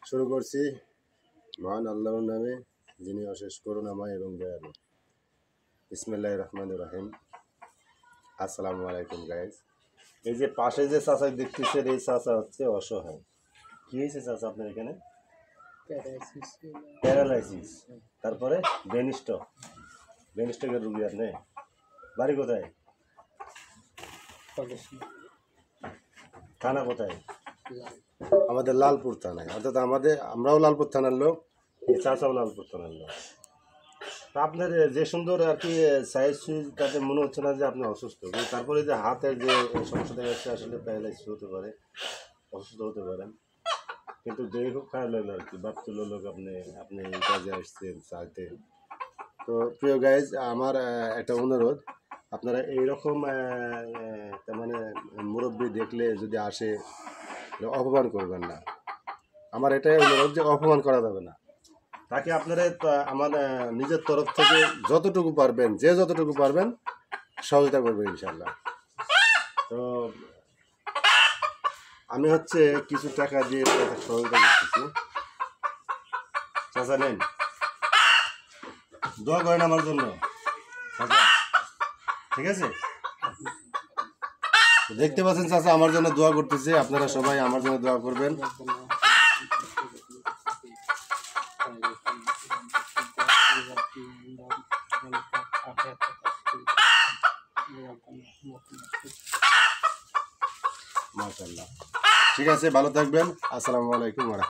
শুরু করছি মহান আল্লাহর নামে, যিনি অশেষ করুণাময় এবং দয়ালু। বিসমিল্লাহির রহমানির রহিম। আসসালামু আলাইকুম গাইজ। এই যে পাশে যে চাচা দেখতেছেন, এই চাচা হচ্ছে অসহায়। কি হয়েছে চাচা আপনার এখানে? প্যারালাইসিস, তারপরে ব্রেনস্ট্রোকের রুগী। আপনি বাড়ি কোথায়? থানা কোথায়? আমাদের লালপুর থানায়। অর্থাৎ আমরাও লালপুর থানার লোক, এই চাচাও লালপুর থানার লোক। তা আপনার যে সুন্দর আর কি সাইজ সুইজ, তাতে মনে হচ্ছে না যে আপনি অসুস্থ, কিন্তু তারপরে যে হাতের যে সমস্যা দেখা যাচ্ছে, আসলে প্যারালাইসিস হতে পারে, অসুস্থ হতে পারেন। কিন্তু দেখে খুব খারাপ লাগলো আর কি, বাপ তুলো লোক আপনি এই কাজে আসছেন চাইতে। তো প্রিয় গাইজ, আমার একটা অনুরোধ, আপনারা এইরকম তার মানে মুরব্বী দেখলে যদি আসে, অপমান করবেন না। আমার এটাই অনুরোধ যে অপমান করা যাবে না তাকে। আপনারা আমার নিজের তরফ থেকে যতটুকু পারবেন, যতটুকু পারবেন সহযোগিতা করবেন ইনশাল্লাহ। তো আমি হচ্ছে কিছু টাকা দিয়ে সহযোগিতা করতেছি। চাচা নেন, দোয়া করেন আমার জন্য। ঠিক আছে, দেখতে পাচ্ছেন চাচা আমার জন্য দোয়া করতেছে। আপনারা সবাই আমার জন্য দোয়া করবেন। মাশাআল্লাহ, ঠিক আছে, ভালো থাকবেন। আসসালামু আলাইকুম।